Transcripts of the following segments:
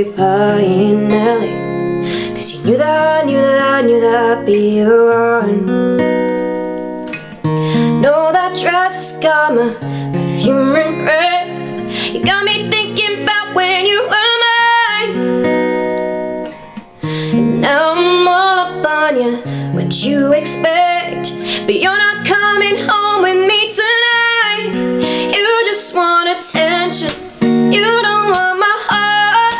paper in LA, 'cause you knew that I'd be your one. Know that dress got my perfume regret. You got me thinking about when you were mine. And now I'm all up on you, what you expect? But you're not coming home with me tonight. You just want attention, you don't want my heart.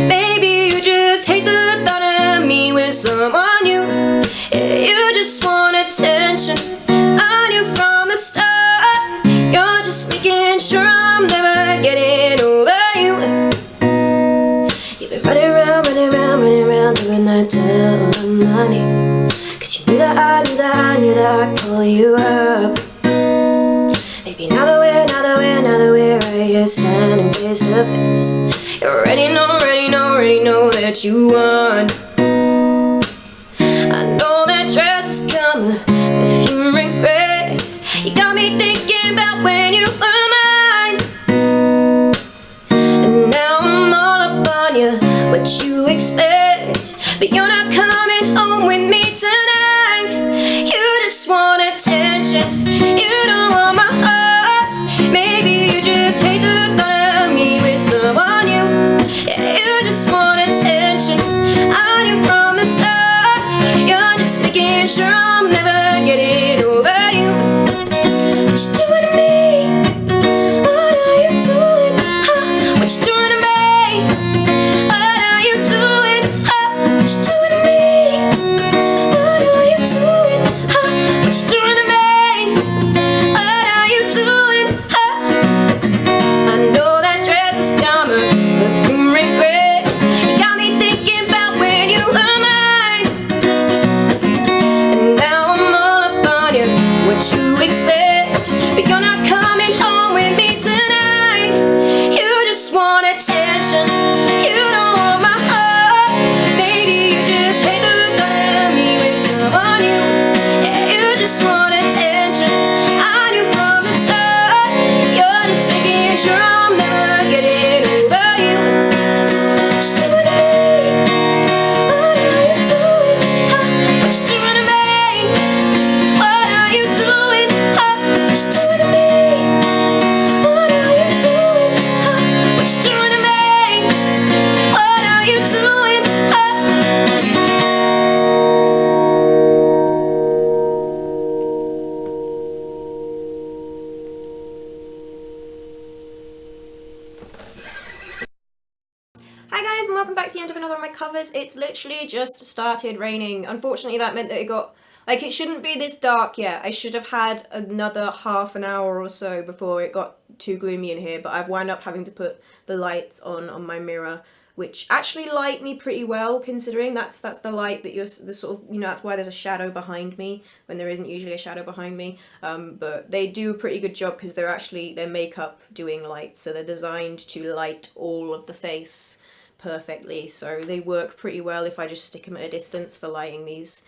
Baby, you just hate the thought of me with someone new. Yeah, you just want attention, I knew from the start. You're just making sure I'm never getting over you. You've been running around, doing that till all the money. 'Cause you knew that I'd call you up. Maybe now that we're right here standing face to face, you already know that you won. I know that dress is coming, if you regret. You got me thinking about when you were mine. And now I'm all up on you, what you expect? But you're not coming home with me tonight. You just want attention, you don't want my heart. Maybe you just hate the thought of me with someone new. Yeah, you just want attention, I knew from the start. You're just making sure I'm never getting over you. What you doing to me? What are you doing? What you doing to me? What are you doing? What you doing to me? What are you doing? What you doing to me? What are you doing? I know that dress is coming, perfume regret. You got me thinking about when you were mine. And now I'm all up on you, what you expect? But you're not coming home with me tonight. You just want attention, you don't want my heart. Maybe you just hate the thought of me with someone new. Yeah, you just want attention, I knew from the start. You're just making sure I'm never getting over you. What you doing to me? What are you doing? What you doing to me? What are you doing? What you doing to me? What are you doing? What you doing to me? What are you doing? Hi guys, and welcome back to the end of another of my covers. It's literally just started raining. Unfortunately, that meant that it got, like, it shouldn't be this dark yet. I should have had another half an hour or so before it got too gloomy in here, but I've wound up having to put the lights on my mirror, which actually light me pretty well, considering that's the light that you're, the sort of, you know, that's why there's a shadow behind me when there isn't usually a shadow behind me. But they do a pretty good job because they're makeup doing lights, so they're designed to light all of the face perfectly, so they work pretty well if I just stick them at a distance for lighting these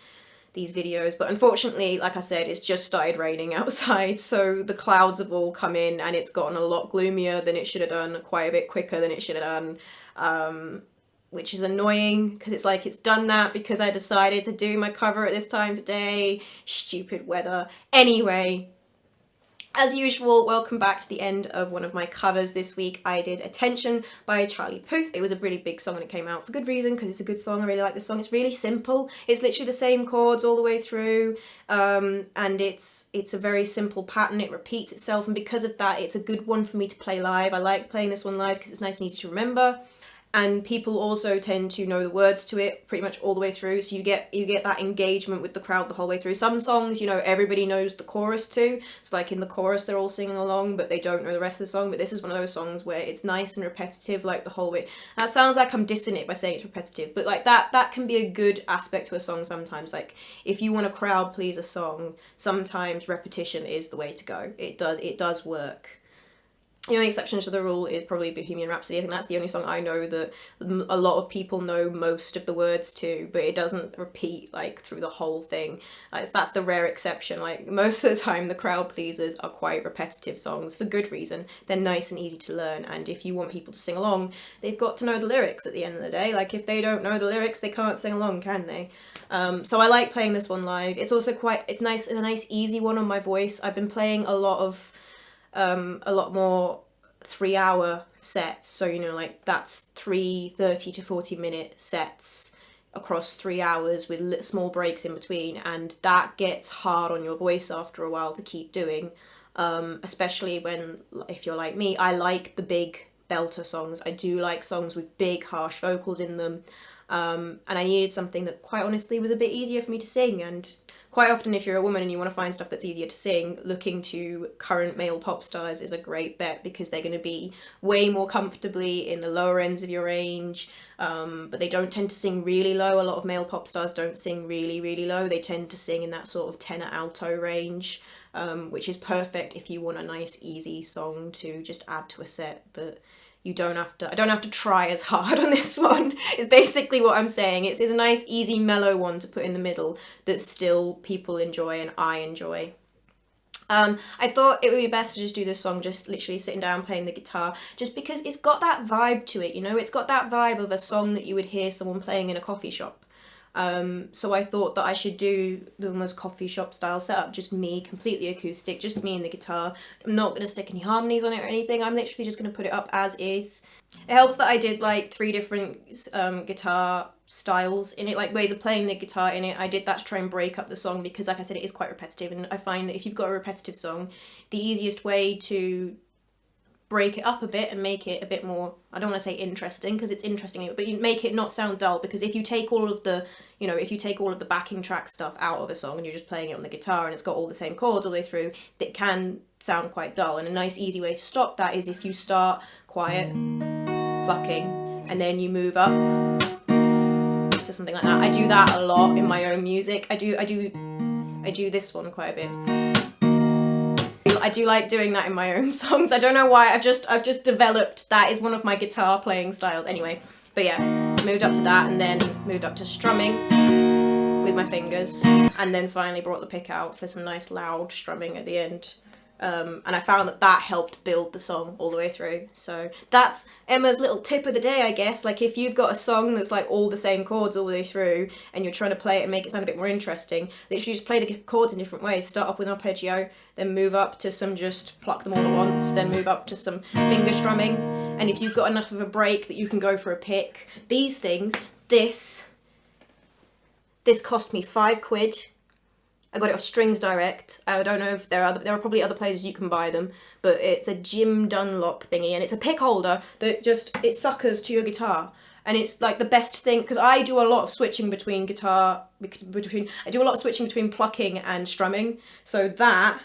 videos. But unfortunately, like I said, it's just started raining outside, so the clouds have all come in and it's gotten a lot gloomier than it should have done, quite a bit quicker than it should have done, which is annoying because it's like it's done that because I decided to do my cover at this time today. Stupid weather. Anyway, as usual, welcome back to the end of one of my covers. This week I did Attention by Charlie Puth. It was a really big song when it came out, for good reason, because it's a good song. I really like this song. It's really simple. It's literally the same chords all the way through, and it's a very simple pattern. It repeats itself, and because of that, it's a good one for me to play live. I like playing this one live because it's nice and easy to remember. And people also tend to know the words to it pretty much all the way through, so you get that engagement with the crowd the whole way through. Some songs, you know, everybody knows the chorus to, so like in the chorus they're all singing along but they don't know the rest of the song. But this is one of those songs where it's nice and repetitive, like the whole way. That sounds like I'm dissing it by saying it's repetitive, but like that can be a good aspect to a song sometimes. Like if you want to crowd please a song, sometimes repetition is the way to go. It does work. The only exception to the rule is probably Bohemian Rhapsody. I think that's the only song I know that a lot of people know most of the words to, but it doesn't repeat like through the whole thing. That's the rare exception. Like most of the time the crowd pleasers are quite repetitive songs for good reason. They're nice and easy to learn, and if you want people to sing along, they've got to know the lyrics at the end of the day. Like if they don't know the lyrics, they can't sing along, can they? So I like playing this one live. It's also it's nice and a nice easy one on my voice. I've been playing a lot more 3-hour sets, so you know, like that's 30 to 40 minute sets across 3 hours with small breaks in between, and that gets hard on your voice after a while to keep doing, especially if you're like me. I like the big belter songs. I do like songs with big harsh vocals in them, and I needed something that quite honestly was a bit easier for me to sing. And quite often if you're a woman and you want to find stuff that's easier to sing, looking to current male pop stars is a great bet, because they're going to be way more comfortably in the lower ends of your range, but they don't tend to sing really low. A lot of male pop stars don't sing really, really low. They tend to sing in that sort of tenor alto range, which is perfect if you want a nice easy song to just add to a set that I don't have to try as hard on this one, is basically what I'm saying. It's a nice, easy, mellow one to put in the middle that still people enjoy and I enjoy. I thought it would be best to just do this song just literally sitting down playing the guitar, just because it's got that vibe to it, you know? It's got that vibe of a song that you would hear someone playing in a coffee shop. So I thought that I should do the almost coffee shop style setup, just me, completely acoustic, just me and the guitar. I'm not going to stick any harmonies on it or anything. I'm literally just going to put it up as is. It helps that I did like 3 different guitar styles in it, like ways of playing the guitar in it. I did that to try and break up the song, because like I said, it is quite repetitive, and I find that if you've got a repetitive song, the easiest way to break it up a bit and make it a bit more, I don't want to say interesting because it's interesting, but you make it not sound dull, because if you take all of the, you know, if you take all of the backing track stuff out of a song and you're just playing it on the guitar and it's got all the same chords all the way through, it can sound quite dull. And a nice easy way to stop that is if you start quiet, plucking, and then you move up to something like that. I do that a lot in my own music. I do this one quite a bit. I do like doing that in my own songs. I don't know why. I've just developed that is one of my guitar playing styles. Anyway, but yeah, moved up to that, and then moved up to strumming with my fingers, and then finally brought the pick out for some nice loud strumming at the end. And I found that helped build the song all the way through. So that's Emma's little tip of the day, I guess. Like if you've got a song that's like all the same chords all the way through and you're trying to play it and make it sound a bit more interesting, literally just play the chords in different ways. Start off with an arpeggio, then move up to some just pluck them all at once, then move up to some finger strumming. And if you've got enough of a break that you can go for a pick, these things, this cost me £5. I got it off Strings Direct. I don't know if there are probably other places you can buy them, but it's a Jim Dunlop thingy, and it's a pick holder that it suckers to your guitar, and it's like the best thing, because I do a lot of switching between plucking and strumming, so that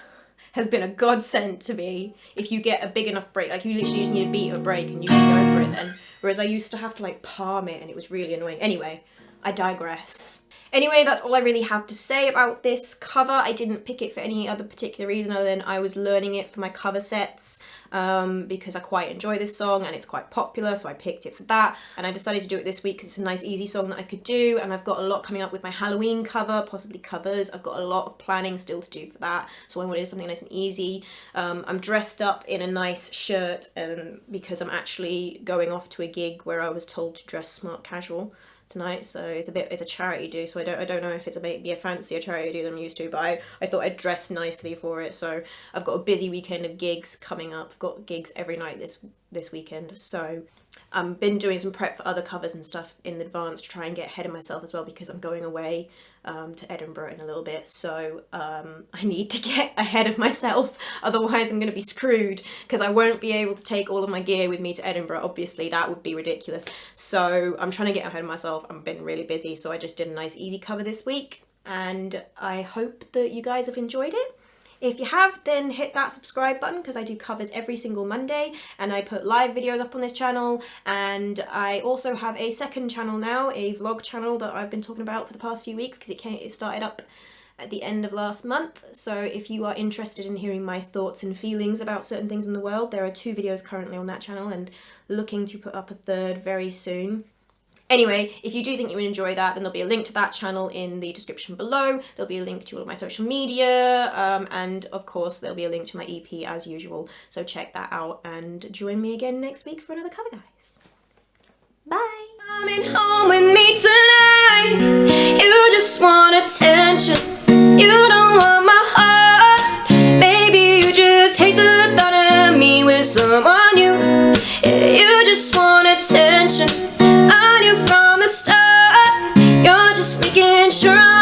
has been a godsend to me. If you get a big enough break, like you literally just need a beat of a break and you can go for it then, whereas I used to have to like palm it and it was really annoying. Anyway, I digress. Anyway, that's all I really have to say about this cover. I didn't pick it for any other particular reason other than I was learning it for my cover sets, because I quite enjoy this song and it's quite popular, so I picked it for that. And I decided to do it this week because it's a nice easy song that I could do, and I've got a lot coming up with my Halloween cover, possibly covers. I've got a lot of planning still to do for that, so I wanted something nice and easy. I'm dressed up in a nice shirt because I'm actually going off to a gig where I was told to dress smart casual tonight, so it's a charity do, so I don't know if it's be a fancier charity do than I'm used to, but I thought I'd dress nicely for it. So I've got a busy weekend of gigs coming up. I've got gigs every night this weekend, so I've been doing some prep for other covers and stuff in advance to try and get ahead of myself as well, because I'm going away to Edinburgh in a little bit, so I need to get ahead of myself, otherwise I'm going to be screwed, because I won't be able to take all of my gear with me to Edinburgh. Obviously that would be ridiculous, so I'm trying to get ahead of myself. I've been really busy, so I just did a nice easy cover this week, and I hope that you guys have enjoyed it. If you have, then hit that subscribe button, because I do covers every single Monday and I put live videos up on this channel, and I also have a second channel now, a vlog channel that I've been talking about for the past few weeks, because it started up at the end of last month. So if you are interested in hearing my thoughts and feelings about certain things in the world, there are 2 videos currently on that channel and looking to put up a 3rd very soon. Anyway, if you do think you would enjoy that, then there'll be a link to that channel in the description below. There'll be a link to all of my social media, and of course there'll be a link to my EP as usual. So check that out and join me again next week for another cover, guys. Bye! Coming home with me tonight. You just want attention. You don't want my heart. Maybe you just hate the thought of me with someone new. Yeah, you just want attention. I knew from the start. You're just making sure